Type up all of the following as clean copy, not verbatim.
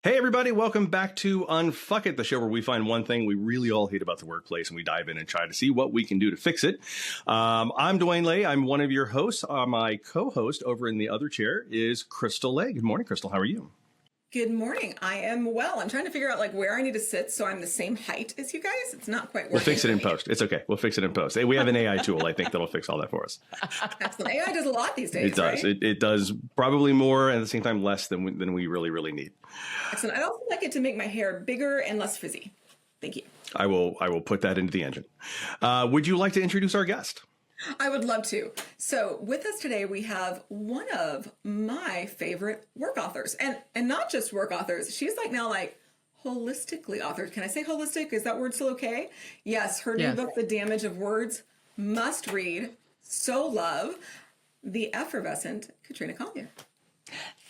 Hey, everybody, welcome back to Unfuck It, the show where we find one thing we really all hate about the workplace and we dive in and try to see what we can do to fix it. I'm Dwayne Lay. I'm one of your hosts. My co-host over in the other chair is Crystal Lay. Good morning, Crystal. How are you? Good morning. I am well. I'm trying to figure out where I need to sit so I'm the same height as you guys. It's not quite working. We'll fix it in post. It's okay. We'll fix it in post. We have an AI tool, I think, that'll fix all that for us. Excellent. AI does a lot these days. It does. Right? It does probably more and at the same time less than we really need. Excellent. I'd also like it to make my hair bigger and less frizzy. Thank you. I will put that into the engine. Would you like to introduce our guest? I would love to. So with us today, we have one of my favorite work authors, and not just work authors. She's now holistically authored. Can I say holistic? Is that word still okay? Yes. Her new book, The Damage of Words, must read. So love the effervescent Katrina Collier.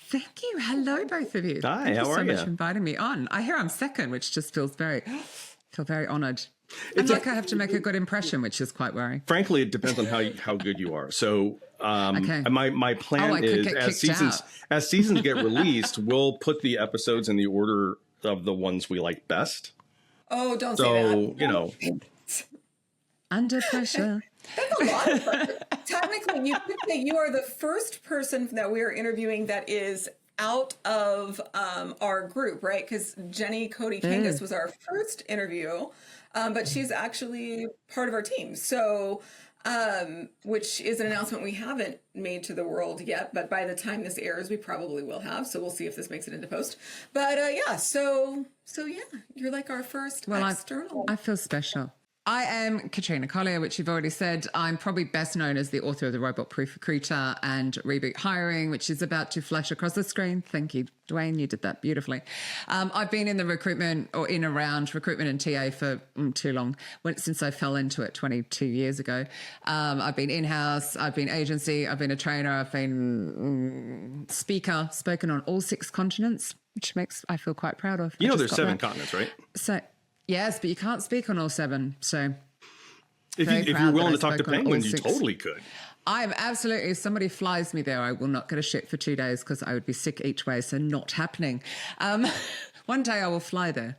Thank you. Hello, both of you. Hi, Thank how you are so you? much for inviting me on. I hear I'm second, which just feels very honoured. And I have to make a good impression, which is quite worrying. Frankly, it depends on how good you are. So Okay. my plan is as seasons get released, we'll put the episodes in the order of the ones we like best. Oh, don't say that. You know. Under pressure. That's a lot of pressure. Technically, you could say you are the first person that we are interviewing that is out of our group, right? Because Jenny Cody Kangas was our first interview, but she's actually part of our team. So, which is an announcement we haven't made to the world yet, but by the time this airs, we probably will have. So we'll see if this makes it into post. But so you're like our first external. I feel special. I am Katrina Collier, which you've already said. I'm probably best known as the author of The Robot Proof Recruiter and Reboot Hiring, which is about to flash across the screen. Thank you, Dwayne. You did that beautifully. I've been in the recruitment or in around recruitment and TA for too long, since I fell into it 22 years ago. I've been in-house, I've been agency, I've been a trainer, I've been speaker, spoken on all 6 continents, which I feel quite proud of. There's 7 continents, right? So, yes, but you can't speak on all 7. So if you're willing to talk to penguins, you totally could. I'm absolutely, if somebody flies me there, I will not get a shit for 2 days because I would be sick each way. So not happening. One day I will fly there.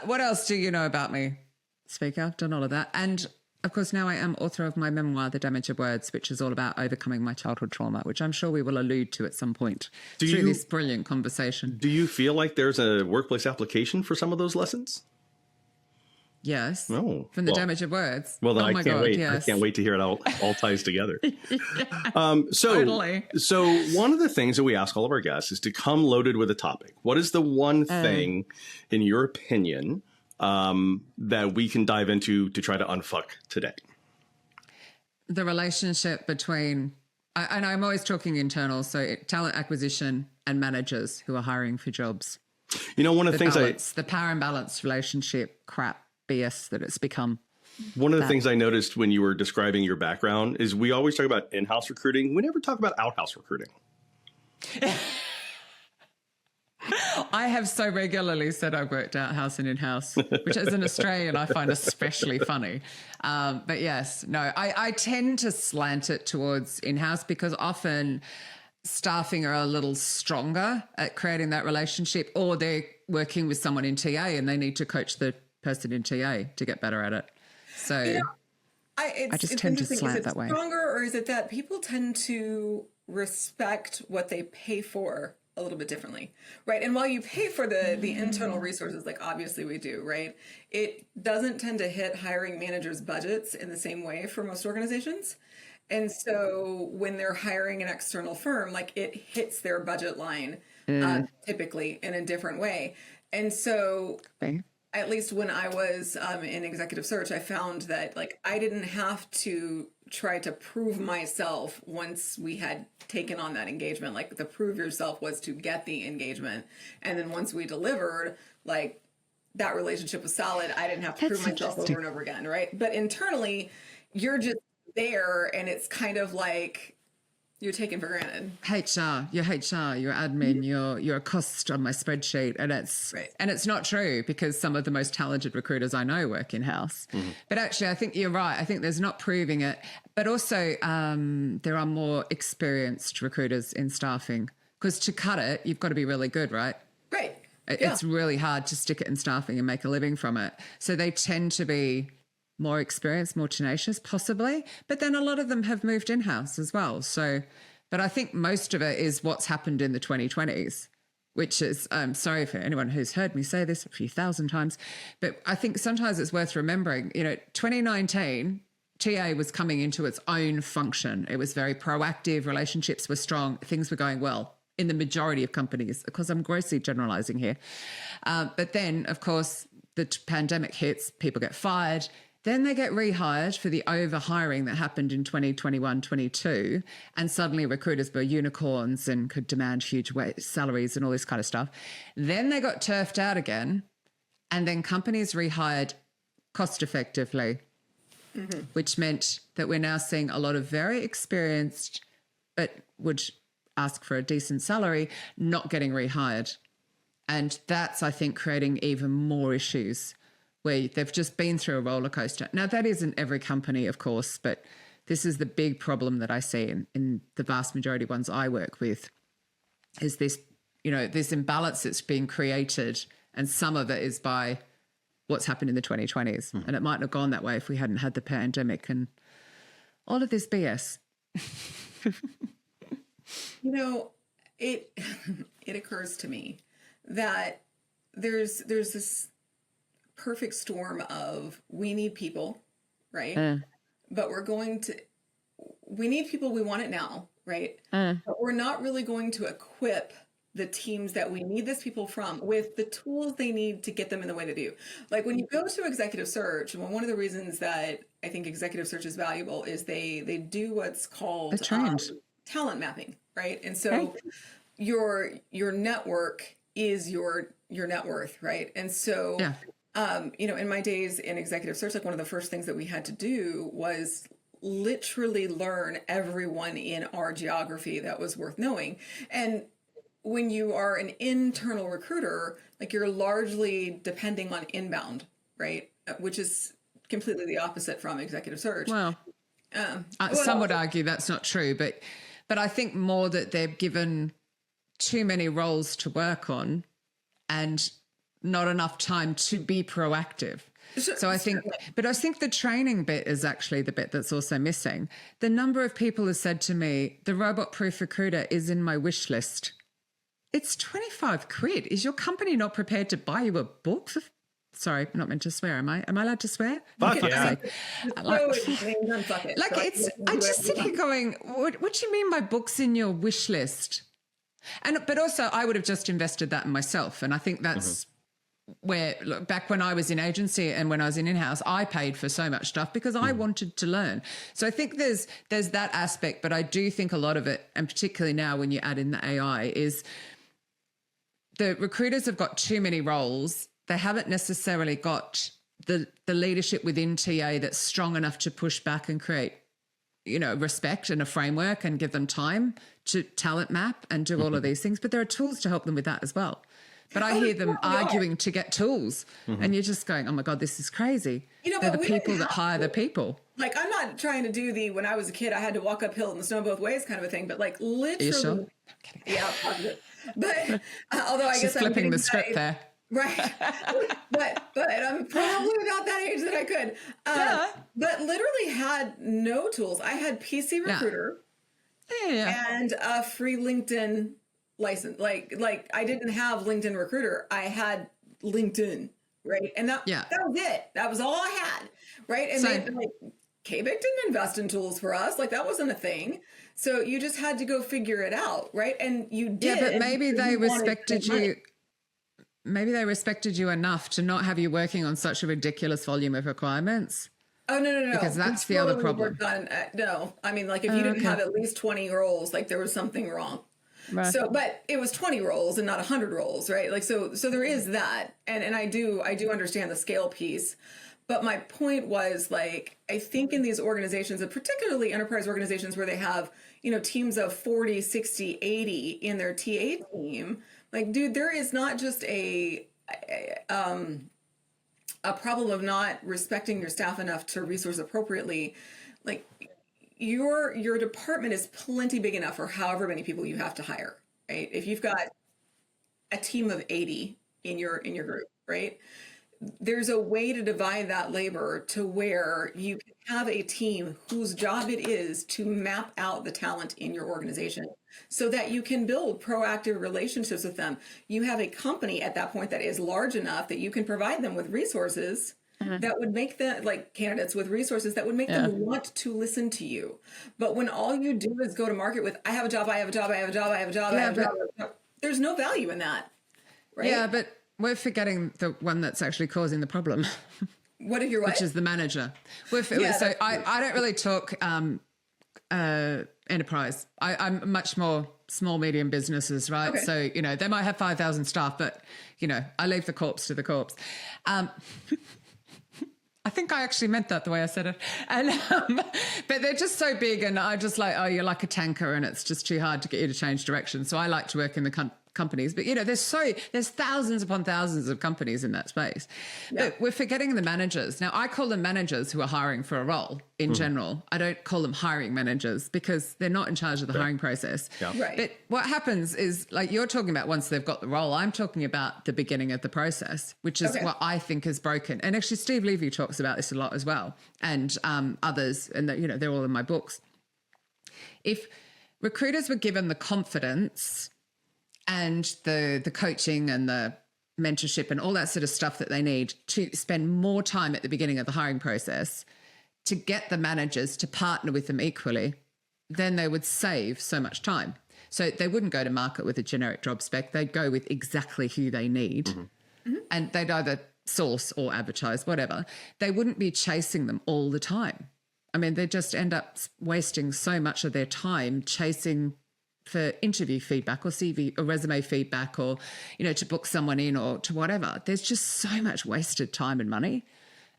What else do you know about me? Speaker, I've done all of that. And of course, now I am author of my memoir, The Damage of Words, which is all about overcoming my childhood trauma, which I'm sure we will allude to at some point through this brilliant conversation. Do you feel like there's a workplace application for some of those lessons? Yes. From The Damage of Words. Well, then I can't wait. Yes. I can't wait to hear it all ties together. Totally. So one of the things that we ask all of our guests is to come loaded with a topic. What is the one thing, in your opinion, that we can dive into to try to unfuck today? The relationship between, and I'm always talking internal, so talent acquisition and managers who are hiring for jobs. One of the things the power imbalance relationship crap BS that it's become. One of the things I noticed when you were describing your background is we always talk about in-house recruiting. We never talk about out-house recruiting. I have so regularly said I worked out-house and in-house, which as an Australian I find especially funny. But yes, no, I tend to slant it towards in-house because often staffing are a little stronger at creating that relationship, or they're working with someone in TA and they need to coach the person in TA to get better at it. So I just tend to slant that way. Is it stronger, or is it that people tend to respect what they pay for a little bit differently, right? And while you pay for the internal resources, obviously we do, right? It doesn't tend to hit hiring managers' budgets in the same way for most organizations. And so when they're hiring an external firm, it hits their budget line typically in a different way. And so at least when I was in executive search, I found that I didn't have to try to prove myself once we had taken on that engagement. The prove yourself was to get the engagement. And then once we delivered, that relationship was solid. I didn't have to prove myself over and over again, right? But internally, you're just there, and it's kind of you're taken for granted. You're admin, you're a cost on my spreadsheet, and it's not true because some of the most talented recruiters I know work in-house. Mm-hmm. But actually, I think you're right. I think there's not proving it, but also there are more experienced recruiters in staffing Because to cut it, you've got to be really good, right? Right. It's really hard to stick it in staffing and make a living from it. So they tend to be more experienced, more tenacious, possibly. But then a lot of them have moved in-house as well. So, but I think most of it is what's happened in the 2020s, which is, sorry for anyone who's heard me say this a few thousand times, but I think sometimes it's worth remembering, 2019, TA was coming into its own function. It was very proactive, relationships were strong, things were going well in the majority of companies, because I'm grossly generalizing here. But then, of course, the pandemic hits, people get fired, then they get rehired for the overhiring that happened in 2021, 22, and suddenly recruiters were unicorns and could demand huge salaries and all this kind of stuff. Then they got turfed out again, and then companies rehired cost effectively, which meant that we're now seeing a lot of very experienced, but would ask for a decent salary, not getting rehired. And that's, I think, creating even more issues where they've just been through a roller coaster. Now, that isn't every company, of course, but this is the big problem that I see in the vast majority of ones I work with, is this, this imbalance that's being created, and some of it is by what's happened in the 2020s. And it mightn't have gone that way if we hadn't had the pandemic and all of this BS. It occurs to me that there's this perfect storm of, we need people, right? But we need people, we want it now, right? But we're not really going to equip the teams that we need these people from with the tools they need to get them in the way to do. Like when you go to executive search, one of the reasons that I think executive search is valuable is they do what's called talent mapping, right? And so your network is your net worth, right? And so, in my days in executive search, like one of the first things that we had to do was literally learn everyone in our geography that was worth knowing. And when you are an internal recruiter, like you're largely depending on inbound, right? Which is completely the opposite from executive search. Well, some would argue that's not true, but I think more that they're given too many roles to work on and not enough time to be proactive. So I think the training bit is actually the bit that's also missing. The number of people who said to me, the robot proof recruiter is in my wish list. It's 25 quid. Is your company not prepared to buy you a book? Sorry, I'm not meant to swear. Am I allowed to swear? Fuck yeah. I just sit here going, what do you mean by books in your wish list? But also I would have just invested that in myself. And I think that's where, back when I was in agency and when I was in-house, I paid for so much stuff because I wanted to learn. So I think there's that aspect, but I do think a lot of it, and particularly now when you add in the AI, is the recruiters have got too many roles. They haven't necessarily got the leadership within TA that's strong enough to push back and create, respect and a framework and give them time to talent map and do all of these things. But there are tools to help them with that as well. But I hear them arguing to get tools and you're just going, oh my God, this is crazy. They're the people that hire the people. Like, I'm not trying to do when I was a kid, I had to walk uphill in the snow both ways kind of a thing, but like literally. Are you sure? Yeah, but although I guess I'm flipping the script there. Right. but I'm probably about that age that I could. But literally had no tools. I had PC Recruiter and a free LinkedIn license. Like I didn't have LinkedIn Recruiter. I had LinkedIn, right? And that was it. That was all I had, right? And they KBIC didn't invest in tools for us. Like that wasn't a thing. So you just had to go figure it out, right? And you did. Yeah, but maybe they respected you. Maybe they respected you enough to not have you working on such a ridiculous volume of requirements. Oh, no. Because that's the other problem. No, I mean, like if you didn't have at least 20 roles, like there was something wrong. Right. So, but it was 20 roles and not 100 roles, right? Like, so there is that. And I do understand the scale piece. But my point was, like, I think in these organizations, and particularly enterprise organizations where they have, teams of 40, 60, 80 in their TA team, like, dude, there is not just a problem of not respecting your staff enough to resource appropriately. Like, your department is plenty big enough for however many people you have to hire, right? If you've got a team of 80 in your group, right? There's a way to divide that labor to where you can have a team whose job it is to map out the talent in your organization so that you can build proactive relationships with them. You have a company at that point that is large enough that you can provide them with resources that would make them, like candidates with resources that would make them want to listen to you. But when all you do is go to market with, I have a job, I have a job, I have a job, I have a job, I have a job, there's no value in that, right? Yeah, but we're forgetting the one that's actually causing the problem. What if you're Which is the manager. So I don't really talk enterprise. I'm much more small, medium businesses, right? Okay. So, you know, they might have 5,000 staff, but, you know, I leave the corpse to the corpse. I think I actually meant that the way I said it. And but they're just so big, and I just like, oh, you're like a tanker and it's just too hard to get you to change direction. So I like to work in the companies. But, you know, there's thousands upon thousands of companies in that space. Yeah. But we're forgetting the managers. Now, I call them managers who are hiring for a role in general. I don't call them hiring managers because they're not in charge of the hiring process. Yeah. Right. But what happens is, like you're talking about once they've got the role, I'm talking about the beginning of the process, which is what I think is broken. And actually, Steve Levy talks about this a lot as well, and others, and you know, they're all in my books. If recruiters were given the confidence and the coaching and the mentorship and all that sort of stuff that they need to spend more time at the beginning of the hiring process to get the managers to partner with them equally, then they would save so much time. So they wouldn't go to market with a generic job spec. They'd go with exactly who they need. And they'd either source or advertise, whatever. They wouldn't be chasing them all the time. I mean, they just end up wasting so much of their time chasing for interview feedback or CV or resume feedback, or, you know, to book someone in or to whatever. There's just so much wasted time and money.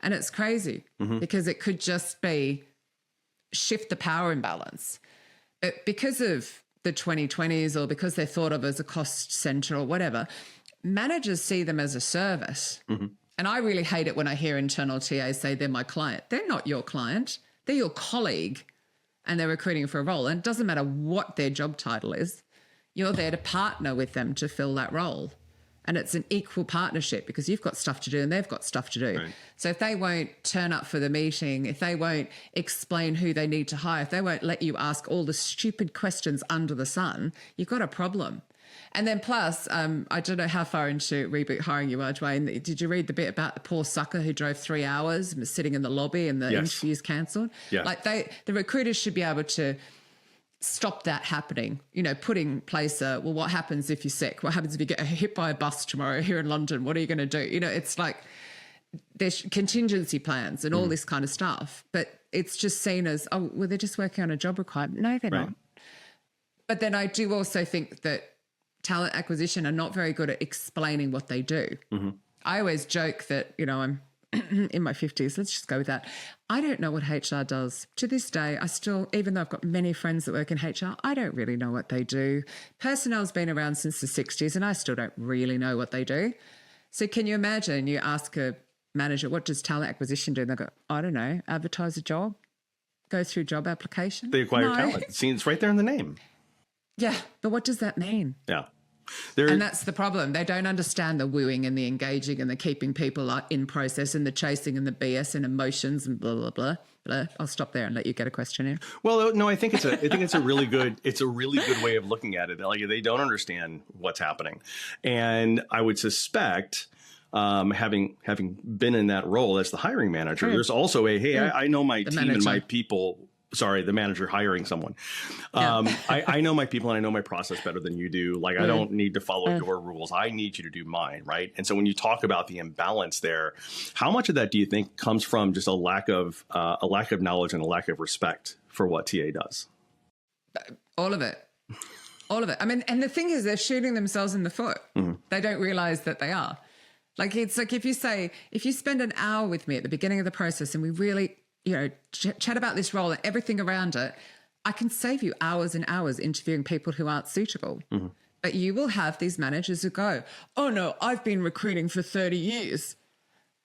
And it's crazy because it could just be shift the power imbalance. But because of the 2020s or because they're thought of as a cost center or whatever, managers see them as a service. And I really hate it when I hear internal TAs say they're my client. They're not your client. They're your colleague. And they're recruiting for a role. And it doesn't matter what their job title is. You're there to partner with them to fill that role. And it's an equal partnership because you've got stuff to do and they've got stuff to do. Right. So if they won't turn up for the meeting, if they won't explain who they need to hire, if they won't let you ask all the stupid questions under the sun, you've got a problem. And then plus, I don't know how far into reboot hiring you are, Dwayne. Did you read the bit about the poor sucker who drove 3 hours and was sitting in the lobby and the interview's cancelled? Yeah. Like the recruiters should be able to stop that happening. You know, put in place well, what happens if you're sick? What happens if you get hit by a bus tomorrow here in London? What are you going to do? You know, it's like there's contingency plans and all this kind of stuff. But it's just seen as, oh, well, they're just working on a job requirement. No, they're not. But then I do also think that talent acquisition are not very good at explaining what they do. I always joke that, you know, I'm in my 50s, let's just go with that. I don't know what HR does. To this day, I still, even though I've got many friends that work in HR, I don't really know what they do. Personnel's been around since the 60s and I still don't really know what they do. So can you imagine you ask a manager, what does talent acquisition do? And they go, I don't know, advertise a job, go through job application. They acquire talent. See, it's right there in the name. Yeah, but what does that mean? Yeah. And that's the problem. They don't understand the wooing and the engaging and the keeping people in process and the chasing and the BS and emotions and blah, blah, blah, blah. I'll stop there and let you get a question in. Well, no, I think it's a really good way of looking at it. Like, they don't understand what's happening. And I would suspect, having been in that role as the hiring manager, there's also I know my team and my people. Sorry, the manager hiring someone. I know my people and I know my process better than you do. Like, I don't need to follow your rules. I need you to do mine, right? And so when you talk about the imbalance there, how much of that do you think comes from just a lack of knowledge and a lack of respect for what TA does? All of it. All of it. I mean, and the thing is, they're shooting themselves in the foot. They don't realize that they are. Like, it's like if you spend an hour with me at the beginning of the process and we really, you know, chat about this role and everything around it, I can save you hours and hours interviewing people who aren't suitable. But you will have these managers who go, oh no, I've been recruiting for 30 years.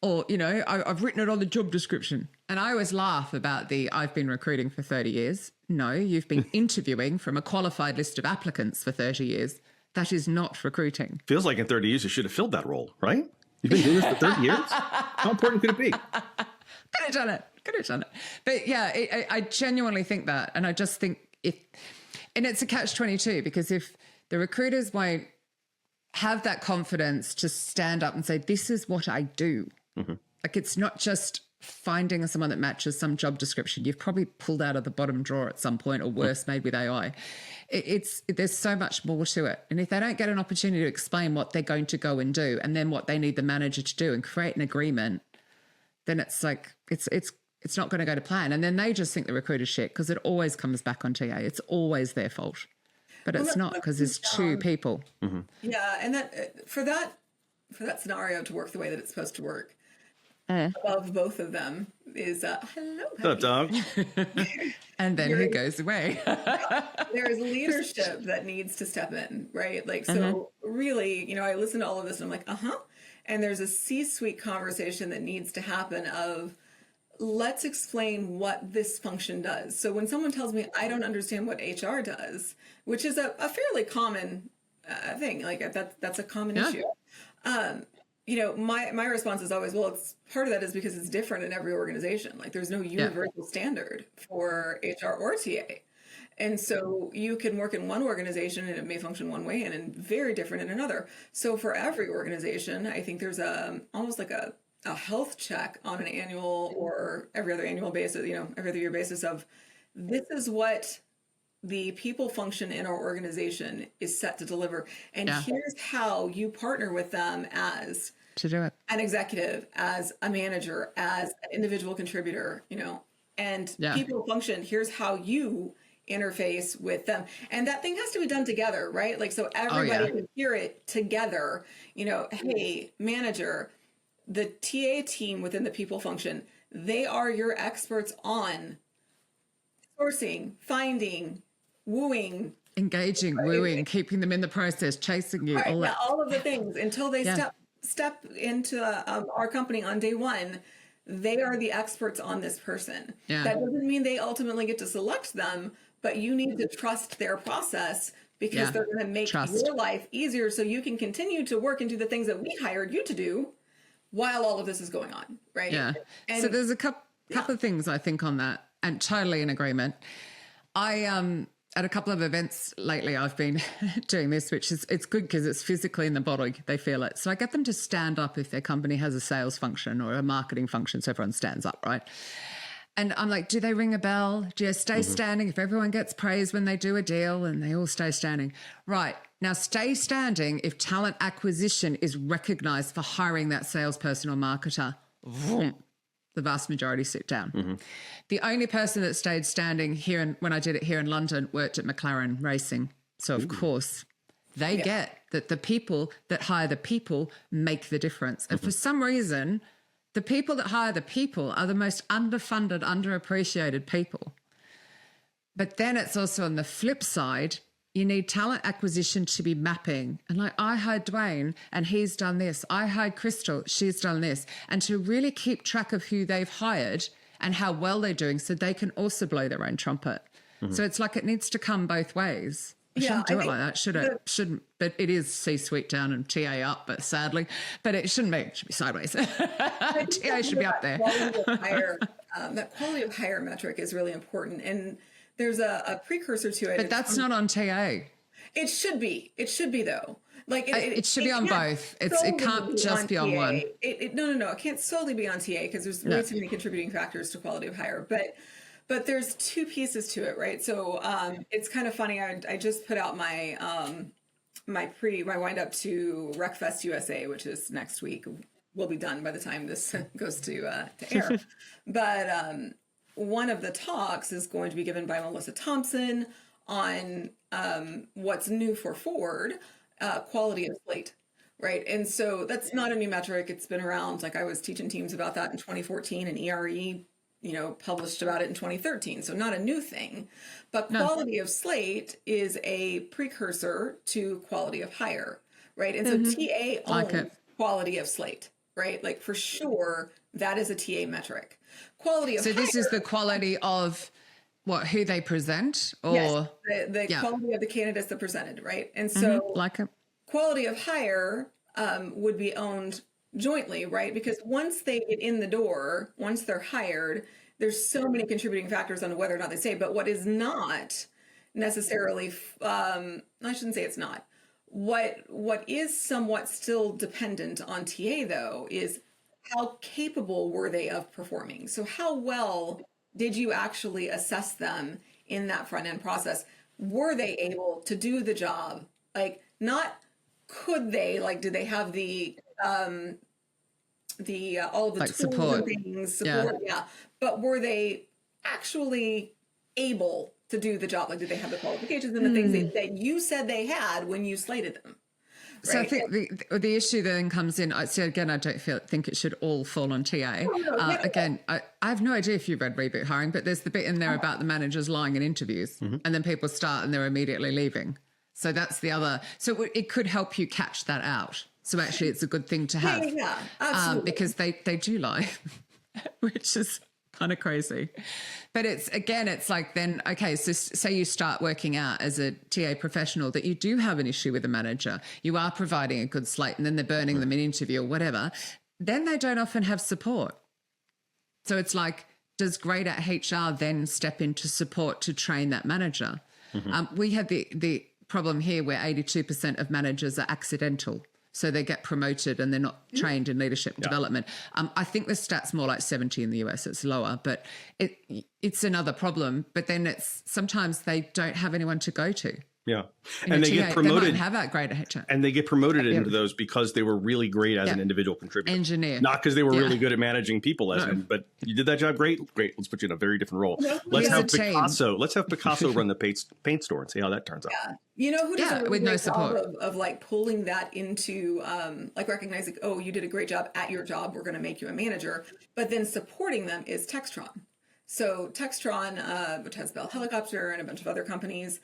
Or, you know, I've written it on the job description. And I always laugh about I've been recruiting for 30 years. No, you've been interviewing from a qualified list of applicants for 30 years. That is not recruiting. Feels like in 30 years you should have filled that role, right? You've been doing this for 30 years? How important could it be? Could have done it. But yeah, I genuinely think that. And I just think and it's a catch-22, because if the recruiters won't have that confidence to stand up and say, this is what I do. Like, it's not just finding someone that matches some job description you've probably pulled out of the bottom drawer at some point, or worse, made with AI. There's so much more to it. And if they don't get an opportunity to explain what they're going to go and do, and then what they need the manager to do, and create an agreement, then it's like, it's not going to go to plan. And then they just think the recruiter's shit, because it always comes back on TA. It's always their fault. But it's not, because there's two people. Yeah, and that for that scenario to work the way that it's supposed to work, above both of them is hello. What's up, dog? And then he goes away. There is leadership that needs to step in, right? Like, so really, I listen to all of this and I'm like, and there's a C-suite conversation that needs to happen of, let's explain what this function does. So when someone tells me I don't understand what HR does, which is a fairly common thing, like that's a common issue. My response is always, well, it's part of that is because it's different in every organization. Like, there's no universal standard for HR or TA. And so you can work in one organization and it may function one way and very different in another. So for every organization, I think there's almost like a health check on an annual or every other annual basis, every other year basis of, this is what the people function in our organization is set to deliver. And here's how you partner with them as to do it, an executive, as a manager, as an individual contributor, and people function. Here's how you interface with them. And that thing has to be done together, right? Like, so everybody can hear it together, hey, manager, the TA team within the people function, they are your experts on sourcing, finding, wooing, engaging, wooing, keeping them in the process, chasing you, all of the things until they step into our company on day one. They are the experts on this person. That doesn't mean they ultimately get to select them, but you need to trust their process, because they're going to make your life easier so you can continue to work and do the things that we hired you to do while all of this is going on, right? Yeah. And so there's a couple of things I think on that, and totally in agreement. I at a couple of events lately, I've been doing this, which is, it's good because it's physically in the body. They feel it. So I get them to stand up if their company has a sales function or a marketing function. So everyone stands up, right? And I'm like, do they ring a bell? Do you stay standing if everyone gets praise when they do a deal? And they all stay standing. Right. Now, stay standing if talent acquisition is recognized for hiring that salesperson or marketer. Vroom. The vast majority sit down. The only person that stayed standing here, when I did it here in London, worked at McLaren Racing. So, of course, they get that the people that hire the people make the difference. And for some reason, the people that hire the people are the most underfunded, underappreciated people. But then it's also on the flip side, you need talent acquisition to be mapping. And like, I hired Dwayne and he's done this. I hired Crystal, she's done this. And to really keep track of who they've hired and how well they're doing so they can also blow their own trumpet. So it's like it needs to come both ways. I shouldn't do it like that, should it? Shouldn't. But it is C-suite down and TA up, but sadly. But it shouldn't be. It should be sideways. TA should be up there. That quality of hire metric is really important. And there's a precursor to it. But that's not on TA. It should be. It should be, though. Like it should be on both. It can't just be on one. No. It can't solely be on TA because there's way too many contributing factors to quality of hire. But there's two pieces to it, right? So it's kind of funny. I just put out my my wind up to RecFest USA, which is next week. Will be done by the time this goes to air. But one of the talks is going to be given by Melissa Thompson on what's new for Ford, quality of slate, right? And so that's not a new metric. It's been around. Like, I was teaching teams about that in 2014, and ERE, published about it in 2013. So not a new thing, but quality of slate is a precursor to quality of hire, right? And so TA owns quality of slate, right? Like, for sure, that is a TA metric. Quality of hire. So this is the quality of who they present, or yes, the quality of the candidates that presented, right? And so like it. quality of hire would be owned jointly, right? Because once they get in the door, once they're hired, there's so many contributing factors on whether or not they stay. But what is not necessarily, I shouldn't say it's not. What is somewhat still dependent on TA, though, is how capable were they of performing? So how well did you actually assess them in that front end process? Were they able to do the job? Like, not could they, like, do they have the all of the like tools support. and things, support, but were they actually able to do the job? Like, did they have the qualifications and the things that you said they had when you slated them? So I Right? think the issue then comes in. So again, I don't think it should all fall on TA. Again, I have no idea if you've read Reboot Hiring, but there's the bit in there about the managers lying in interviews, and then people start and they're immediately leaving. So that's the other. So it could help you catch that out. So actually, it's a good thing to have, Absolutely. because they do lie, which is kind of crazy. But it's like then, okay, so say you start working out as a TA professional that you do have an issue with a manager, you are providing a good slate, and then they're burning them in interview or whatever, then they don't often have support. So it's like, does Grade at HR then step into support to train that manager? We had the problem here where 82% of managers are accidental. So they get promoted and they're not trained in leadership development. I think the stat's more like 70 in the US. It's lower, but it's another problem. But then it's sometimes they don't have anyone to go to. Yeah. And they get promoted. They might have that great at HR. And they get promoted into those because they were really great as an individual contributor. Engineer. Not because they were really good at managing people, but you did that job great. Let's put you in a very different role. Let's have Picasso. Let's have Picasso run the paint store and see how that turns out. You know who does a really with no great support job of like pulling that into like recognizing, oh, you did a great job at your job, we're going to make you a manager, but then supporting them is Textron. So Textron, which has Bell Helicopter and a bunch of other companies,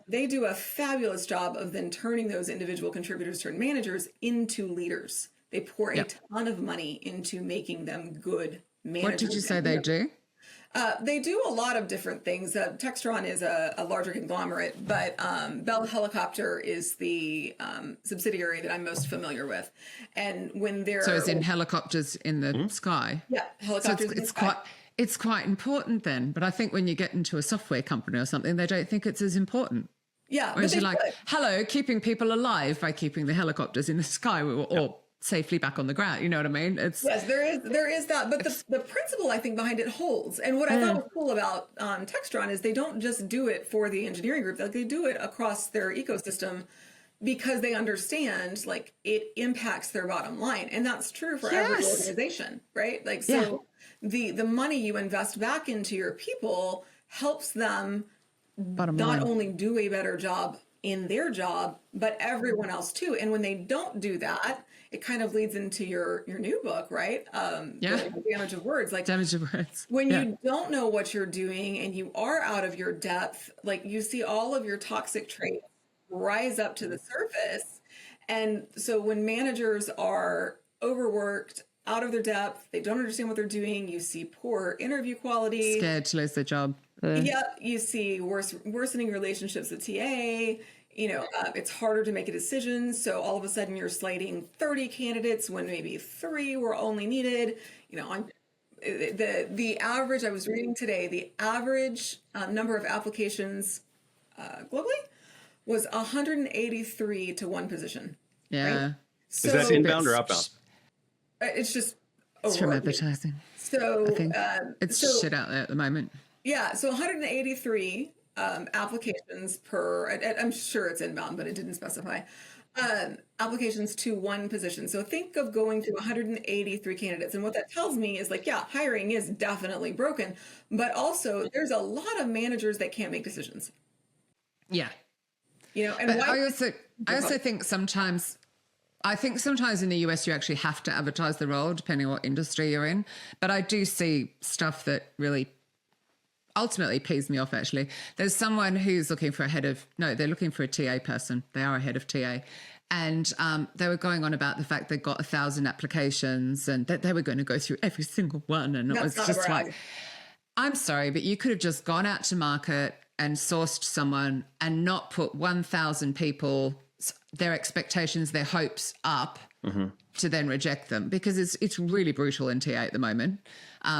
they do a fabulous job of then turning those individual contributors turned managers into leaders. They pour a ton of money into making them good managers. What did you say they do? They do a lot of different things. Textron is a larger conglomerate, but Bell Helicopter is the subsidiary that I'm most familiar with. And when they're it's in helicopters in the sky. Yeah, helicopters. So it's quite important then. But I think when you get into a software company or something, they don't think it's as important. Yeah, whereas you're like, hello, keeping people alive by keeping the helicopters in the sky or safely back on the ground. You know what I mean? Yes, there is that. But the principle, I think, behind it holds. And what I thought was cool about Textron is they don't just do it for the engineering group. Like, they do it across their ecosystem because they understand, like, it impacts their bottom line. And that's true for every organization, right? Like, so the money you invest back into your people helps them not only do a better job in their job, but everyone else too. And when they don't do that, it kind of leads into your new book, right? The damage of words. Like, damage of words. When you don't know what you're doing and you are out of your depth, like, you see all of your toxic traits rise up to the surface. And so when managers are overworked, out of their depth, they don't understand what they're doing, you see poor interview quality. Scared to lose their job. You see worsening relationships with TA. You know, it's harder to make a decision. So all of a sudden you're slating 30 candidates when maybe 3 were only needed. You know, the average, I was reading today, the average number of applications globally was 183 to one position. Yeah. Right? So, is that inbound or outbound? It's just it's from advertising. So I think it's shit out there at the moment. Yeah, so 183 applications per. I'm sure it's inbound, but it didn't specify applications to one position. So think of going to 183 candidates, and what that tells me is, like, hiring is definitely broken, but also there's a lot of managers that can't make decisions. Yeah, you know, and but I also think sometimes. I think sometimes in the US you actually have to advertise the role depending on what industry you're in. But I do see stuff that really ultimately pees me off, actually. There's someone who's looking for they're looking for a TA person. They are a head of TA. And they were going on about the fact they got 1,000 applications and that they were going to go through every single one. And it was just like, I'm sorry, but you could have just gone out to market and sourced someone and not put 1,000 people, their expectations, their hopes up to then reject them, because it's really brutal in TA at the moment,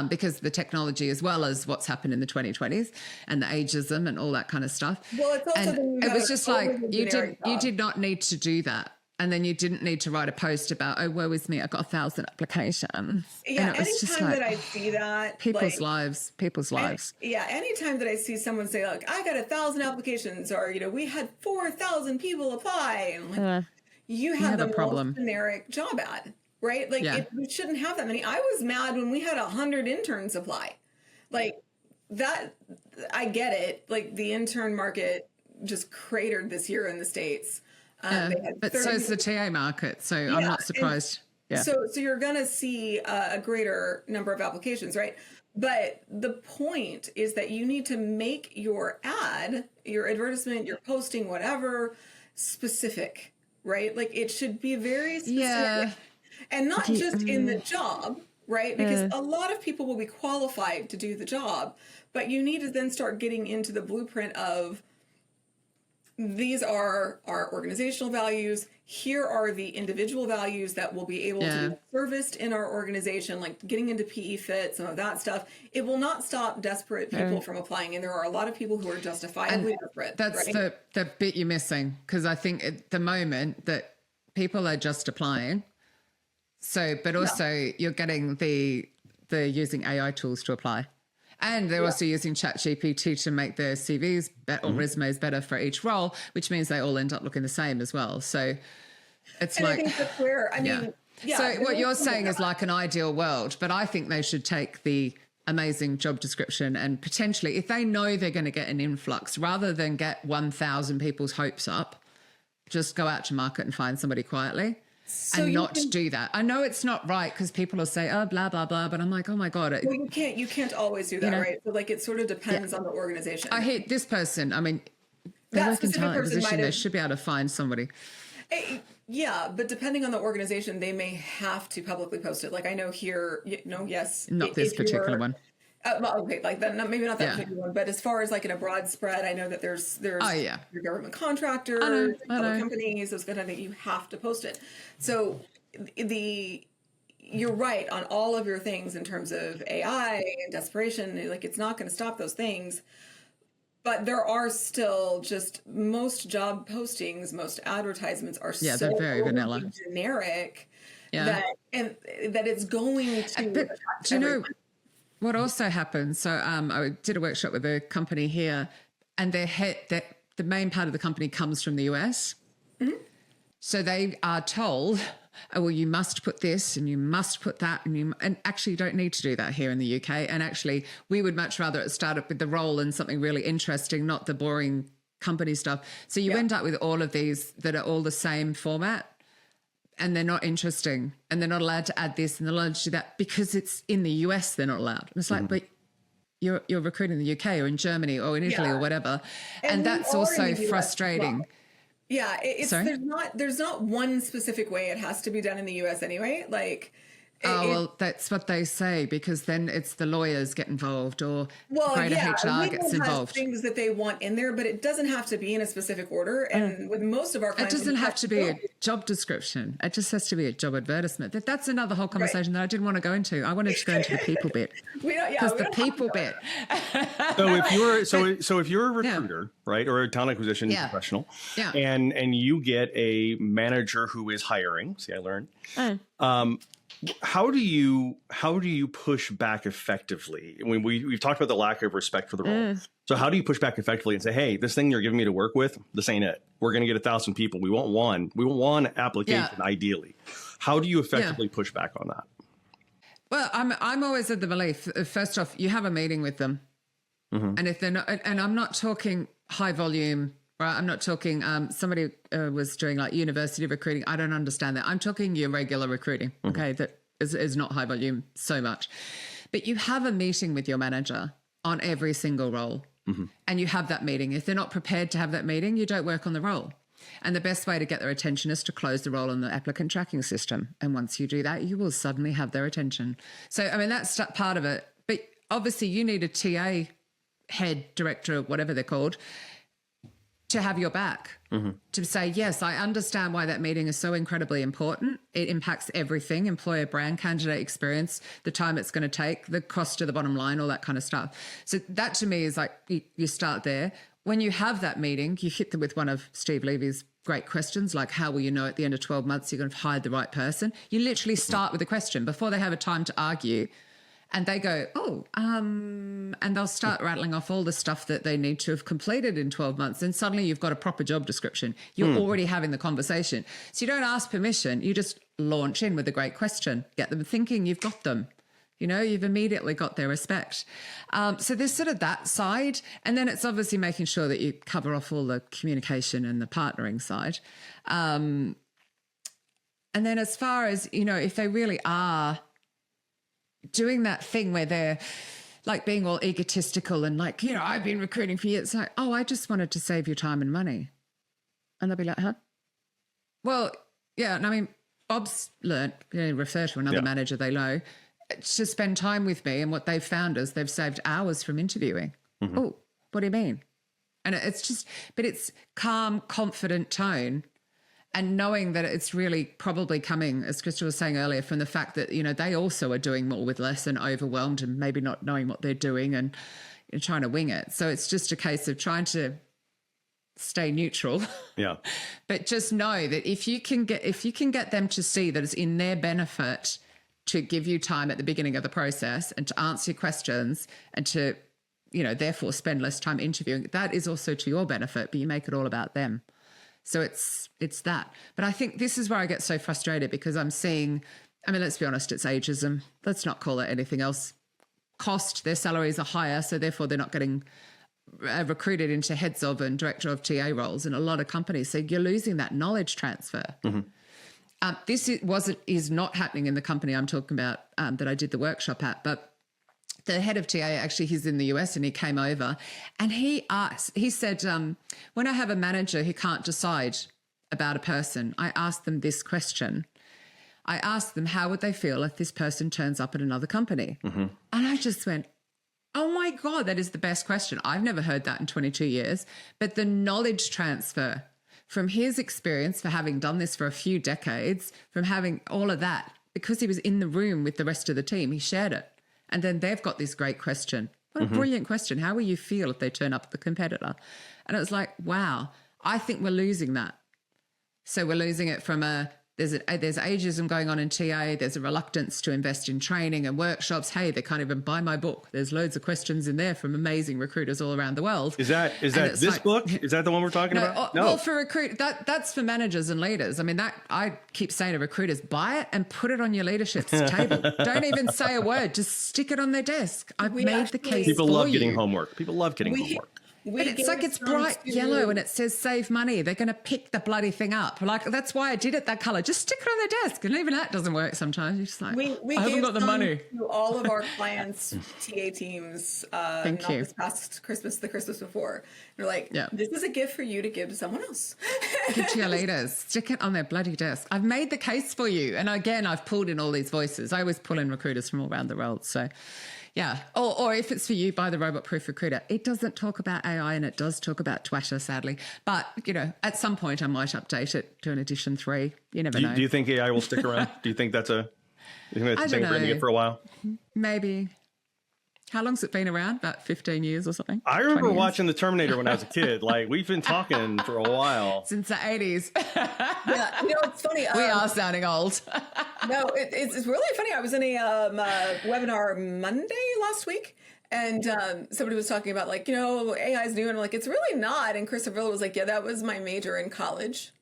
because of the technology as well as what's happened in the 2020s and the ageism and all that kind of stuff. Well, it's also and it was just like you job. did not need to do that. And then you didn't need to write a post about, oh, woe is me, I got 1,000 applications. Yeah, and it was anytime that I see that. People's lives. Yeah, anytime that I see someone say, like, I got 1,000 applications, or, we had 4,000 people apply. And I'm like, you have the problem. most generic job ad, right? Like, we shouldn't have that many. I was mad when we had 100 interns apply. Like, that, I get it. Like, the intern market just cratered this year in the States. But so is the TA market, so I'm not surprised. So you're going to see a greater number of applications, right? But the point is that you need to make your ad, your advertisement, your posting, whatever, specific, right? Like, it should be very specific, and not just in the job, right? Because a lot of people will be qualified to do the job, but you need to then start getting into the blueprint of, these are our organizational values. Here are the individual values that will be able to be serviced in our organization, like getting into PE fit, some of that stuff. It will not stop desperate people from applying. And there are a lot of people who are justifiably desperate. That's right? the bit you're missing, because I think at the moment that people are just applying. So, but also you're getting they're using AI tools to apply. And they're also using ChatGPT to make their CVs or resumes better for each role, which means they all end up looking the same as well. So it's I think that's where, I mean, so what you're saying is like an ideal world, but I think they should take the amazing job description and potentially, if they know they're going to get an influx, rather than get 1,000 people's hopes up, just go out to market and find somebody quietly. And not do that. I know it's not right, because people will say, oh, blah, blah, blah. But I'm like, oh, my God. Well, you can't always do that, right? So, like, it sort of depends on the organization. I hate this person. I mean, they work in talent acquisition. They should be able to find somebody. Yeah, but depending on the organization, they may have to publicly post it. Like, I know here, yes. Not this particular one. Well, okay, like that, maybe not that particular one, but as far as like in a broad spread, I know that there's your government contractors, public companies, those kind of things. You have to post it. So you're right on all of your things in terms of AI and desperation. Like, it's not going to stop those things, but there are still just most job postings, most advertisements are so they're very vanilla, generic that it's going to. But do you know what also happens? So I did a workshop with a company here, and the main part of the company comes from the US. Mm-hmm. So they are told, oh, well, you must put this and you must put that, and actually you don't need to do that here in the UK. And actually, we would much rather it start up with the role and something really interesting, not the boring company stuff. So you end up with all of these that are all the same format, and they're not interesting, and they're not allowed to add this and they're not allowed to do that because it's in the US. They're not allowed. And it's like, but you're recruiting in the UK or in Germany or in Italy or whatever, and that's also frustrating. Yeah, there's not one specific way it has to be done in the US anyway. Like, well, that's what they say, because then it's the lawyers get involved or greater HR gets involved. Things that they want in there, but it doesn't have to be in a specific order. And with most of our clients, it doesn't have to be a job description. It just has to be a job advertisement. That's another whole conversation that I didn't want to go into. I wanted to go into the people bit, because the people bit. So if you're a recruiter, right, or a talent acquisition professional, and you get a manager who is hiring. See, I learned. How do you push back effectively? I mean, we've talked about the lack of respect for the role. So how do you push back effectively and say, hey, this thing you're giving me to work with, this ain't it. We're going to get 1,000 people. We want one. We want one application, ideally. How do you effectively push back on that? Well, I'm always of the belief, first off, you have a meeting with them. And if they're not, and I'm not talking high volume, right? I'm not talking, somebody was doing like university recruiting. I don't understand that. I'm talking your regular recruiting, okay? That is not high volume so much. But you have a meeting with your manager on every single role, and you have that meeting. If they're not prepared to have that meeting, you don't work on the role. And the best way to get their attention is to close the role on the applicant tracking system. And once you do that, you will suddenly have their attention. So, I mean, that's part of it. But obviously you need a TA head, director, whatever they're called, to have your back, to say, yes, I understand why that meeting is so incredibly important. It impacts everything, employer brand, candidate experience, the time it's going to take, the cost to the bottom line, all that kind of stuff. So that to me is like, you start there. When you have that meeting, you hit them with one of Steve Levy's great questions, like how will you know at the end of 12 months you're going to hire the right person? You literally start with a question before they have a time to argue. And they go, and they'll start rattling off all the stuff that they need to have completed in 12 months. And suddenly you've got a proper job description. You're already having the conversation. So you don't ask permission. You just launch in with a great question, get them thinking you've got them. You know, you've immediately got their respect. So there's sort of that side. And then it's obviously making sure that you cover off all the communication and the partnering side. And then as far as, you know, if they really are doing that thing where they're like being all egotistical and like, you know, I've been recruiting for years. It's like, oh, I just wanted to save you time and money. And they'll be like, huh? Well, yeah. And I mean, Bob's learnt, you know, refer to another manager they know, to spend time with me. And what they've found is they've saved hours from interviewing. Oh, what do you mean? And it's just, but it's calm, confident tone. And knowing that it's really probably coming, as Krista was saying earlier, from the fact that, you know, they also are doing more with less and overwhelmed and maybe not knowing what they're doing and trying to wing it. So it's just a case of trying to stay neutral. Yeah. But just know that if you can get them to see that it's in their benefit to give you time at the beginning of the process and to answer your questions and to, you know, therefore spend less time interviewing, that is also to your benefit, but you make it all about them. So it's that. But I think this is where I get so frustrated because I'm seeing, I mean, let's be honest, it's ageism. Let's not call it anything else. Cost, their salaries are higher, so therefore they're not getting recruited into heads of and director of TA roles in a lot of companies. So you're losing that knowledge transfer. This is not happening in the company I'm talking about that I did the workshop at, but the head of TA, actually, he's in the US and he came over and he said, when I have a manager who can't decide about a person, I ask them this question. I ask them, how would they feel if this person turns up at another company? And I just went, oh my God, that is the best question. I've never heard that in 22 years. But the knowledge transfer from his experience for having done this for a few decades, from having all of that, because he was in the room with the rest of the team, he shared it. And then they've got this great question. What a brilliant question. How will you feel if they turn up at the competitor? And it was like, wow, I think we're losing that. So we're losing it from there's ageism going on in TA. There's a reluctance to invest in training and workshops. Hey, they can't even buy my book. There's loads of questions in there from amazing recruiters all around the world. Is that this book? Is that the one we're talking about? No. Well, for that's for managers and leaders. I mean, that I keep saying to recruiters, buy it and put it on your leadership's table. Don't even say a word. Just stick it on their desk. I've made the case. People love getting homework. People love getting homework. But it's like it's bright yellow and it says save money. They're going to pick the bloody thing up. Like, that's why I did it that color. Just stick it on their desk. And even that doesn't work sometimes. You're just like, I haven't got the money. To all of our clients' TA teams, not this past Christmas, the Christmas before. They're like, this is a gift for you to give to someone else. Give to your leaders. Stick it on their bloody desk. I've made the case for you. And again, I've pulled in all these voices. I always pull in recruiters from all around the world. So yeah. Or if it's for you, buy the Robot Proof Recruiter. It doesn't talk about AI and it does talk about Twitter, sadly. But, you know, at some point I might update it to an edition 3. You never know. Do you think AI will stick around? Do you think that's a thing we're going to get for a while? Maybe. How long's it been around? About 15 years or something? I remember watching The Terminator when I was a kid. Like, we've been talking for a while. Since the 80s. Yeah, you know, it's funny. We are sounding old. No, it's really funny. I was in a webinar Monday last week, and somebody was talking about, like, you know, AI is new, and I'm like, it's really not. And Christopher was like, yeah, that was my major in college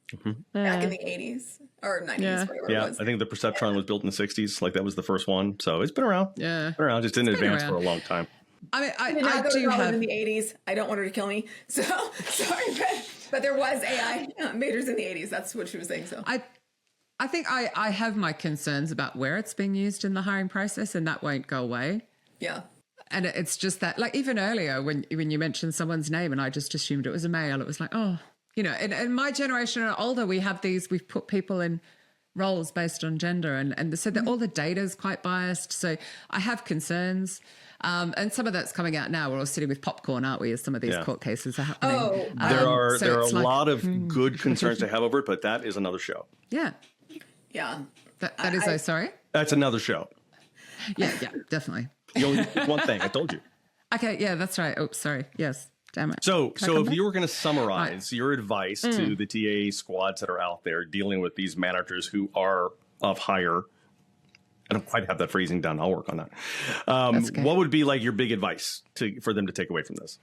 back in the 80s or 90s, whatever it was. I think the Perceptron was built in the 60s. Like, that was the first one. So it's been around. Yeah. It's been around, just in advance for a long time. I mean, I do have in the 80s. I don't want her to kill me. So sorry, but there was AI majors in the 80s. That's what she was saying. So I think I have my concerns about where it's being used in the hiring process, and that won't go away. Yeah. And it's just that, like, even earlier when you mentioned someone's name and I just assumed it was a male, it was like, oh, you know, and my generation and older, we've put people in roles based on gender. And so that all the data is quite biased. So I have concerns. And some of that's coming out now. We're all sitting with popcorn, aren't we, as some of these court cases are happening. Oh, there are a lot of good concerns to have over it, but that is another show. Yeah. Yeah. That is, sorry? That's another show. Yeah, definitely. You only pick one thing. I told you. Okay, yeah, that's right. Oops, sorry. Yes, damn it. So if you were going to summarize your advice to the TA squads that are out there dealing with these managers who are of higher, I don't quite have that phrasing down. I'll work on that. Okay. What would be like your big advice for them to take away from this?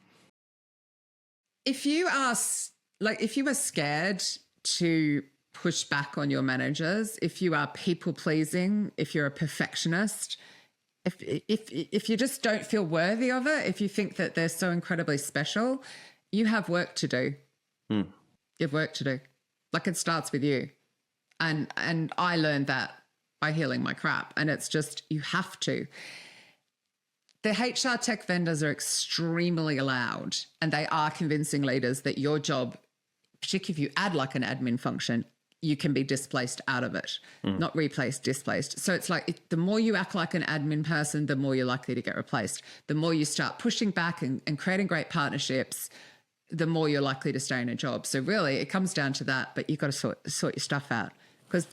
If you are scared to push back on your managers, if you are people pleasing, if you're a perfectionist, if you just don't feel worthy of it, if you think that they're so incredibly special, you have work to do. You have work to do. Like, it starts with you. And I learned that by healing my crap. And it's just, you have to. The HR tech vendors are extremely loud, and they are convincing leaders that your job, particularly if you add like an admin function, you can be displaced out of it, not replaced, displaced. So it's like the more you act like an admin person, the more you're likely to get replaced. The more you start pushing back and creating great partnerships, the more you're likely to stay in a job. So really it comes down to that, but you've got to sort your stuff out, because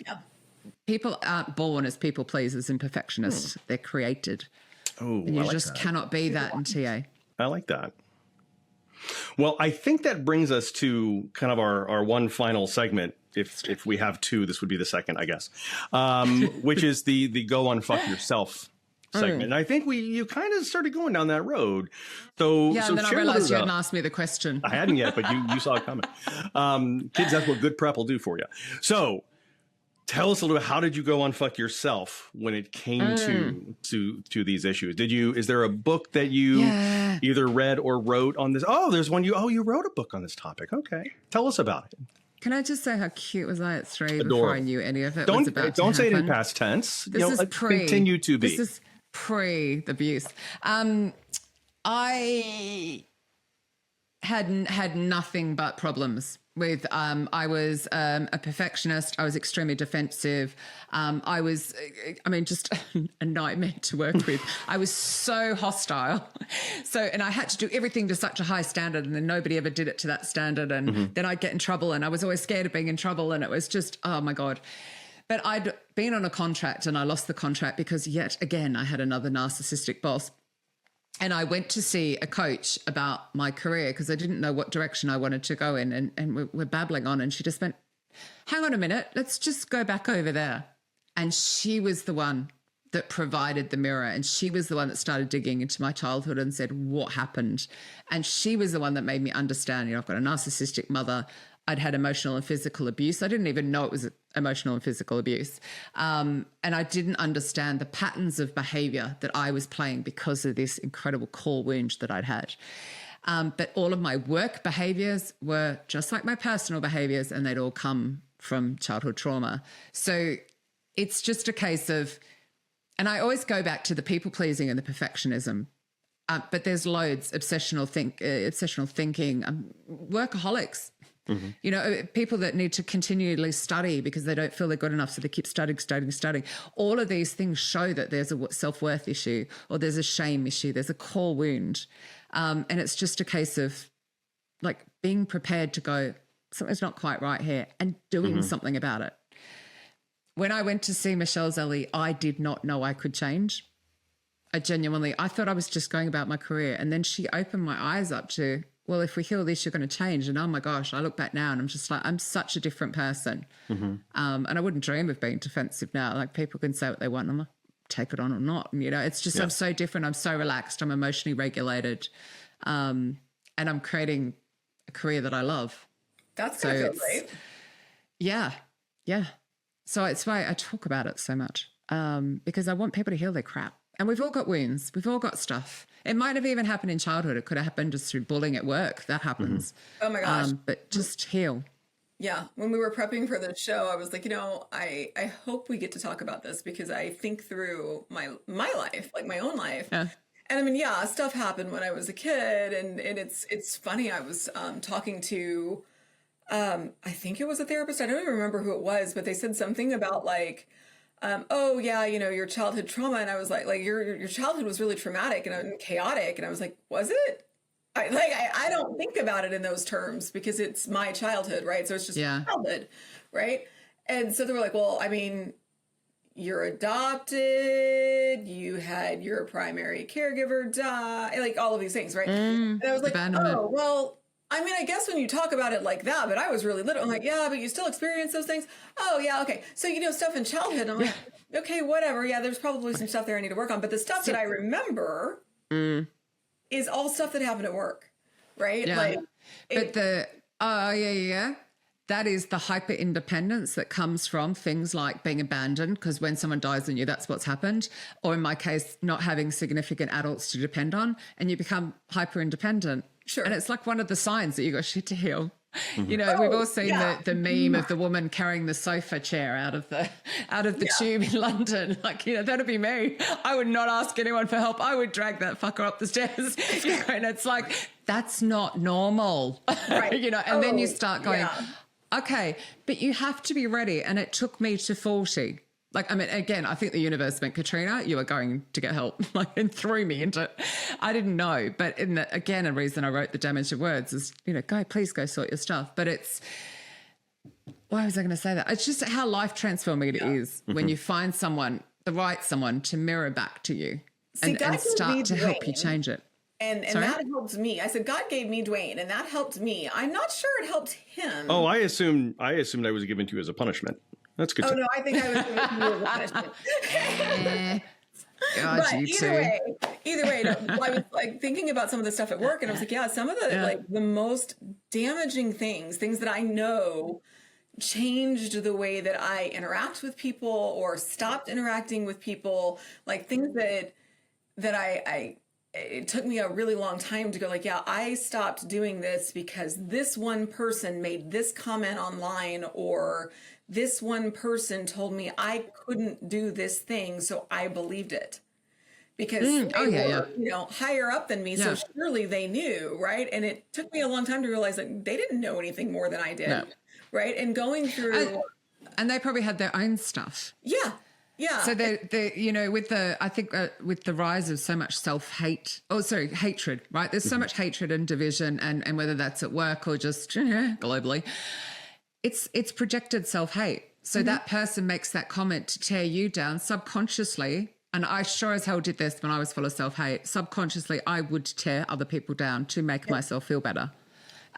people aren't born as people pleasers and perfectionists. They're created. Oh, and you just cannot be that in TA. I like that. Well, I think that brings us to kind of our one final segment. If we have two, this would be the second, I guess, which is the go unfuck yourself segment. And I think you kind of started going down that road. So and then I realized you hadn't asked me the question. I hadn't yet, but you saw it coming. Kids, that's what good prep will do for you. So tell us a little bit, how did you go unfuck yourself when it came to these issues? Is there a book that you either read or wrote on this? Oh, there's one you wrote a book on this topic. Okay. Tell us about it. Can I just say how cute was I at 3 Adorable. Before I knew any of it was about to Don't say it in happen? past tense. This is pre. Continue to be. This is pre the abuse. I had nothing but problems with, I was a perfectionist. I was extremely defensive. I was, just a nightmare to work with. I was so hostile. And I had to do everything to such a high standard, and then nobody ever did it to that standard. And then I'd get in trouble, and I was always scared of being in trouble. And it was just, oh my God. But I'd been on a contract, and I lost the contract because yet again, I had another narcissistic boss. And I went to see a coach about my career because I didn't know what direction I wanted to go in. And we're babbling on, and she just went, hang on a minute, let's just go back over there. And she was the one that provided the mirror. And she was the one that started digging into my childhood and said, what happened? And she was the one that made me understand, I've got a narcissistic mother. I'd had emotional and physical abuse. I didn't even know it was emotional and physical abuse. And I didn't understand the patterns of behavior that I was playing because of this incredible core wound that I'd had. But all of my work behaviors were just like my personal behaviors, and they'd all come from childhood trauma. So it's just a case of, and I always go back to the people pleasing and the perfectionism. But there's loads, obsessional thinking, workaholics. People that need to continually study because they don't feel they're good enough, so they keep studying. All of these things show that there's a self-worth issue, or there's a shame issue, there's a core wound. And it's just a case of like being prepared to go, something's not quite right here, and doing something about it. When I went to see Michelle Zelly, I did not know I could change. I thought I was just going about my career. And then she opened my eyes up to, well, if we heal this, you're going to change. And oh my gosh, I look back now and I'm just like, I'm such a different person. And I wouldn't dream of being defensive now. Like, people can say what they want, and I'm like, take it on or not. And, it's just, I'm so different. I'm so relaxed. I'm emotionally regulated. And I'm creating a career that I love. That's going to feel great. Yeah. Yeah. So it's why I talk about it so much, because I want people to heal their crap. And we've all got wounds. We've all got stuff. It might have even happened in childhood. It could have happened just through bullying at work. That happens. Oh my gosh. But just heal. Yeah. When we were prepping for the show, I was like, I hope we get to talk about this, because I think through my life, like my own life. Yeah. And stuff happened when I was a kid, and it's funny. I was talking to I think it was a therapist. I don't even remember who it was, but they said something about like, oh yeah, your childhood trauma. And I was like your childhood was really traumatic and chaotic. And I was like, was it? I don't think about it in those terms because it's my childhood, right? So it's just childhood, right? And so they were like, well, I mean, you're adopted, you had your primary caregiver die, like all of these things, right? And I was like, oh, well, I mean, I guess when you talk about it like that, but I was really little. I'm like, yeah, but you still experience those things. Oh, yeah, okay. So, stuff in childhood. I'm like, okay, whatever. Yeah, there's probably some stuff there I need to work on. But the stuff that I remember is all stuff that happened at work, right? Yeah. That is the hyper independence that comes from things like being abandoned, because when someone dies on you, that's what's happened. Or in my case, not having significant adults to depend on, and you become hyper independent. Sure. And it's like one of the signs that you got shit to heal. We've all seen the meme of the woman carrying the sofa chair out of the tube in London. Like, that'd be me. I would not ask anyone for help. I would drag that fucker up the stairs. And it's like, that's not normal. Right. And then you start going, okay, but you have to be ready. And it took me to 40. Like, I mean, again, I think the universe meant, Katrina, you are going to get help, and threw me into it. I didn't know. But again, a reason I wrote The Damage of Words is, please go sort your stuff. But why was I going to say that? It's just how life transforming it is when you find the right someone to mirror back to you and start to help you change it. And that helped me. I said, God gave me Dwayne, and that helped me. I'm not sure it helped him. Oh, I assumed I was given to you as a punishment. That's good. Oh, no, I think I was given to you as a punishment. God, but either way, I was like thinking about some of the stuff at work, and I was like, yeah, some of the the most damaging things that I know changed the way that I interact with people or stopped interacting with people, like things that I it took me a really long time to go like, yeah, I stopped doing this because this one person made this comment online, or this one person told me I couldn't do this thing, so I believed it because they were, higher up than me. So surely they knew, right? And it took me a long time to realize that they didn't know anything more than I did, right? And going through, and they probably had their own stuff. Yeah. Yeah. So with the rise of so much hatred, right? There's so much hatred and division, and whether that's at work or just globally, it's projected self-hate. So that person makes that comment to tear you down subconsciously. And I sure as hell did this when I was full of self-hate. Subconsciously, I would tear other people down to make myself feel better.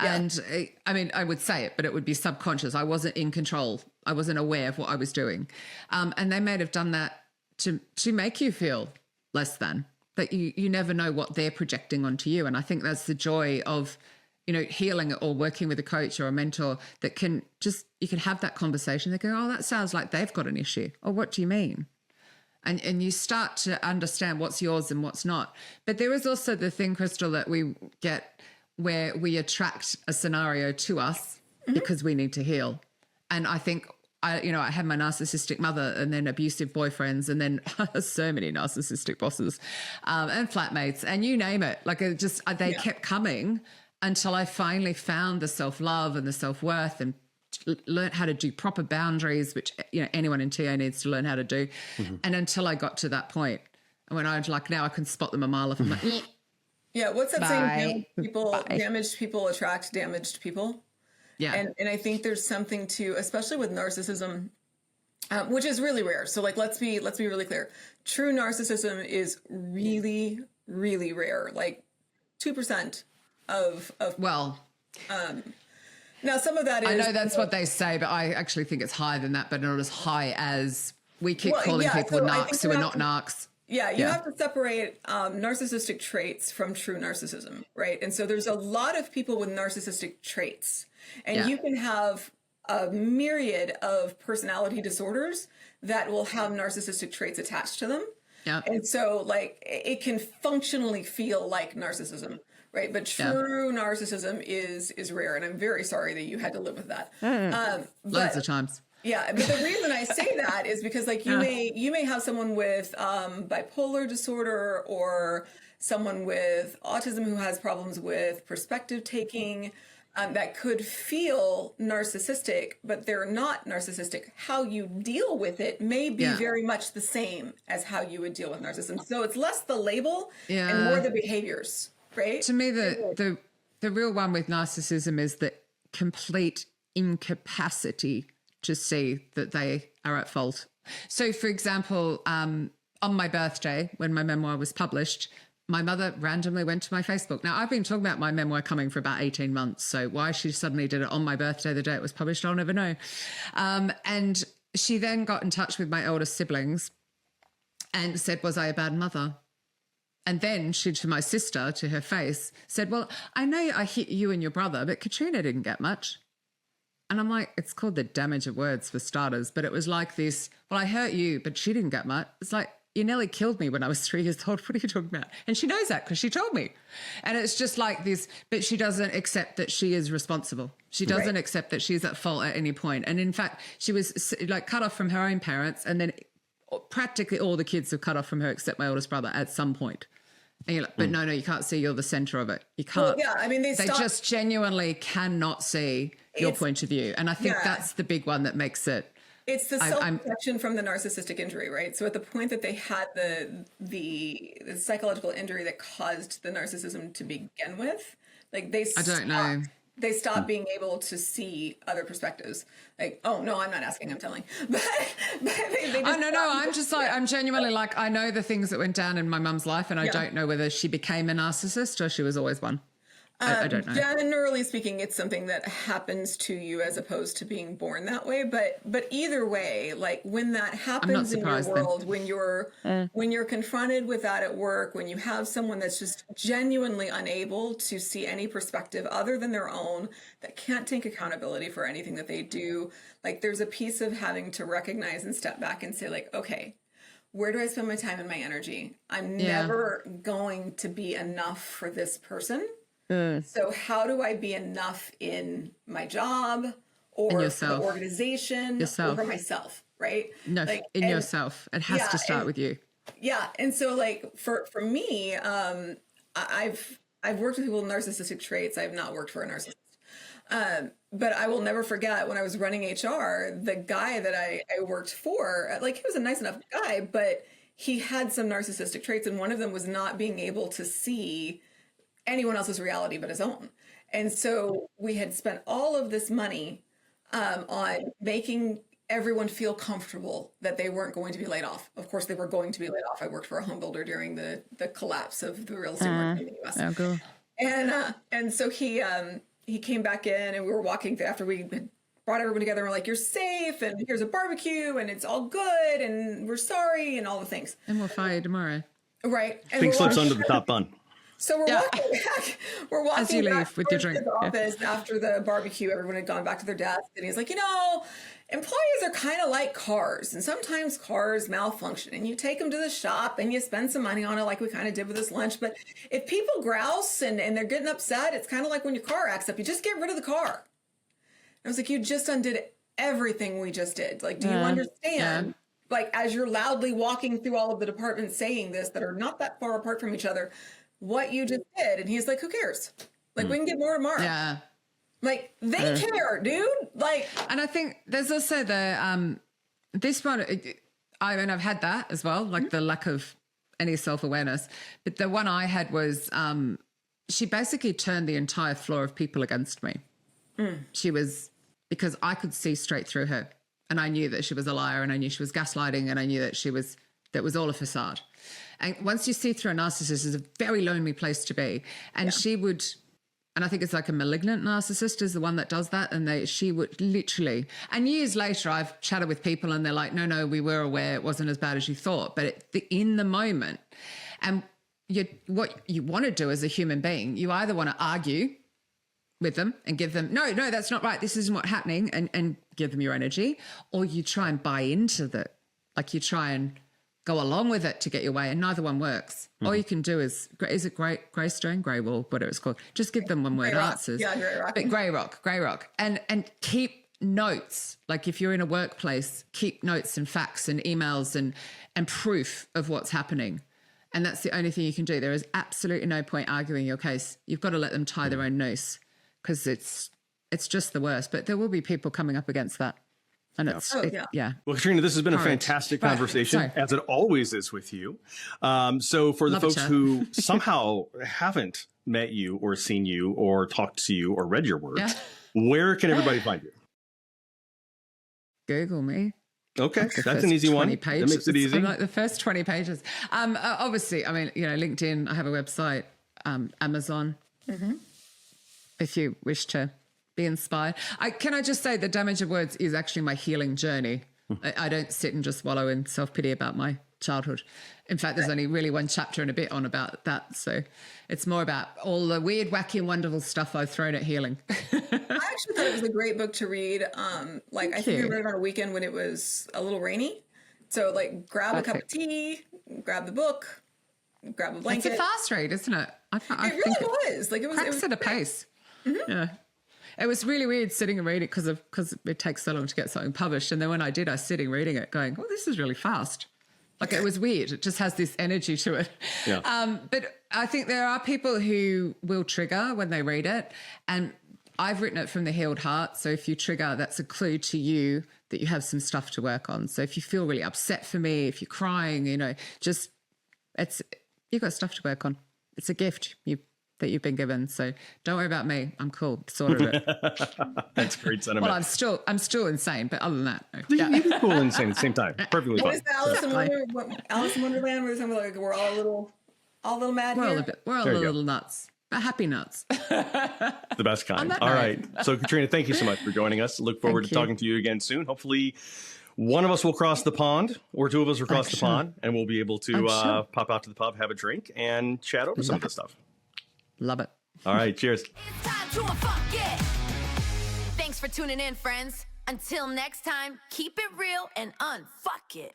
Yeah. And I mean, I would say it, but it would be subconscious. I wasn't in control. I wasn't aware of what I was doing. And they may have done that to make you feel less than, that you never know what they're projecting onto you. And I think that's the joy of, healing or working with a coach or a mentor that you can have that conversation. They go, oh, that sounds like they've got an issue. Or what do you mean? And you start to understand what's yours and what's not. But there is also the thing, Crystal, that we get where we attract a scenario to us because we need to heal. And I think, I had my narcissistic mother and then abusive boyfriends and then so many narcissistic bosses and flatmates and you name it. Like they kept coming until I finally found the self-love and the self-worth and learned how to do proper boundaries, which, anyone in TA needs to learn how to do. And until I got to that point, and when I was like, now I can spot them a mile off. I'm like, yeah, what's that saying? Damaged people attract damaged people. Yeah. And I think there's something to, especially with narcissism, which is really rare. So let's be really clear. True narcissism is really, really rare. Like 2% of now some of that is, I know that's what they say, but I actually think it's higher than that, but not as high as we keep calling people narcs who are not narcs. Yeah, you have to separate narcissistic traits from true narcissism, right? And so there's a lot of people with narcissistic traits, and you can have a myriad of personality disorders that will have narcissistic traits attached to them. Yeah. And so it can functionally feel like narcissism, right? But true narcissism is rare, and I'm very sorry that you had to live with that. Loads of times. Yeah, but the reason I say that is because you may have someone with bipolar disorder or someone with autism who has problems with perspective taking, that could feel narcissistic, but they're not narcissistic. How you deal with it may be very much the same as how you would deal with narcissism. So it's less the label and more the behaviors, right? To me, the real one with narcissism is the complete incapacity to see that they are at fault. So, for example, on my birthday, when my memoir was published, my mother randomly went to my Facebook. Now, I've been talking about my memoir coming for about 18 months. So why she suddenly did it on my birthday, the day it was published, I'll never know. And she then got in touch with my oldest siblings and said, was I a bad mother? And then she, to my sister, to her face, said, well, I know I hit you and your brother, but Katrina didn't get much. And I'm like, it's called the damage of words for starters. But it was like this, well, I hurt you, but she didn't get much. It's like, you nearly killed me when I was 3 years old. What are you talking about? And she knows that because she told me. And it's just like this, but she doesn't accept that she is responsible. She doesn't accept that she's at fault at any point. And in fact, she was like cut off from her own parents. And then practically all the kids have cut off from her except my oldest brother at some point. And you're like, but no, you can't see you're the center of it. You can't. Well, I mean, they just genuinely cannot see your point of view. And I think that's the big one that makes it. It's the self-protection from the narcissistic injury, right? So at the point that they had the psychological injury that caused the narcissism to begin with, like I don't know. They stopped being able to see other perspectives. Like, oh no, I'm not asking, I'm telling. But they just I'm just like, I'm genuinely like, I know the things that went down in my mum's life, and I don't know whether she became a narcissist or she was always one. I don't know. Generally speaking, it's something that happens to you as opposed to being born that way. But either way, like when that happens in your world, when you're confronted with that at work, when you have someone that's just genuinely unable to see any perspective other than their own, that can't take accountability for anything that they do, like there's a piece of having to recognize and step back and say like, okay, where do I spend my time and my energy? I'm never going to be enough for this person. So how do I be enough in my job or the organization or for myself, right? No, like, yourself. It has to start with you. Yeah. And so like for me, I've worked with people with narcissistic traits. I have not worked for a narcissist. But I will never forget when I was running HR, the guy that I worked for, like he was a nice enough guy, but he had some narcissistic traits. And one of them was not being able to see anyone else's reality but his own. And so we had spent all of this money on making everyone feel comfortable that they weren't going to be laid off. Of course, they were going to be laid off. I worked for a home builder during the collapse of the real estate market in the U.S. Oh, cool. And so he came back in, and we were walking after we had brought everyone together. And we're like, "You're safe, and here's a barbecue, and it's all good, and we're sorry, and all the things." And we'll fire you tomorrow. Right. Pink slips under the top bun. So we're walking back. We're walking as you leave back with your drink. To the office after the barbecue. Everyone had gone back to their desks, and he's like, employees are kind of like cars, and sometimes cars malfunction, and you take them to the shop and you spend some money on it, like we kind of did with this lunch. But if people grouse and they're getting upset, it's kind of like when your car acts up. You just get rid of the car. And I was like, you just undid everything we just did. Like, do you understand? Yeah. Like, as you're loudly walking through all of the departments saying this that are not that far apart from each other, what you just did. And he's like, who cares? Like, we can get more tomorrow. Yeah. Like, they care, dude. Like, and I think there's also this one, I mean, I've had that as well, like the lack of any self-awareness. But the one I had was, she basically turned the entire floor of people against me. She was, because I could see straight through her, and I knew that she was a liar, and I knew she was gaslighting, and I knew that that was all a facade. And once you see through a narcissist, it's a very lonely place to be. And she would, and I think it's like a malignant narcissist is the one that does that. And she would literally, and years later, I've chatted with people and they're like, no, we were aware it wasn't as bad as you thought. But in the moment, and what you want to do as a human being, you either want to argue with them and give them, no, that's not right, this isn't what's happening, and give them your energy, or you try and buy into that. Like you try and go along with it to get your way, and neither one works. All you can do is it Greystone, Grey Wall, whatever it's called. Just give them one-word answers. Yeah, Grey Rock. But Grey Rock. And keep notes. Like if you're in a workplace, keep notes and facts and emails and proof of what's happening. And that's the only thing you can do. There is absolutely no point arguing your case. You've got to let them tie their own noose, because it's just the worst. But there will be people coming up against that. And yeah. Well, Katrina, this has been a fantastic conversation, as it always is with you. So for the folks who somehow haven't met you or seen you or talked to you or read your work, where can everybody find you? Google me. Okay, that's an easy one. That makes it easy. Like the first 20 pages. Obviously, I mean, LinkedIn, I have a website, Amazon, if you wish to be inspired. Can I just say the damage of words is actually my healing journey. I don't sit and just wallow in self-pity about my childhood. In fact, there's only really one chapter and a bit on about that. So it's more about all the weird, wacky and wonderful stuff I've thrown at healing. I actually thought it was a great book to read. I think I read it on a weekend when it was a little rainy. So grab a cup of tea, grab the book, grab a blanket. It's a fast read, isn't it? It really was. It was at a pace. Yeah. It was really weird sitting and reading because it takes so long to get something published. And then when I did, I was sitting reading it going, oh, this is really fast. It was weird. It just has this energy to it. Yeah. But I think there are people who will trigger when they read it. And I've written it from the healed heart. So if you trigger, that's a clue to you that you have some stuff to work on. So if you feel really upset for me, if you're crying, you've got stuff to work on. It's a gift that you've been given. So don't worry about me. I'm cool. Sorted it. That's great sentiment. Well, I'm still insane, but other than that, no. You be cool and insane at the same time. Perfectly fine. What is the Alice in Wonderland where something we're all a little mad here? We're all a little nuts, but happy nuts. The best kind. All right. So Katrina, thank you so much for joining us. Look forward to talking to you again soon. Hopefully one of us will cross the pond or two of us will cross the pond and we'll be able to pop out to the pub, have a drink and chat over some of this stuff. Love it. All right. Cheers. It's time to unfuck it. Thanks for tuning in, friends. Until next time, keep it real and unfuck it.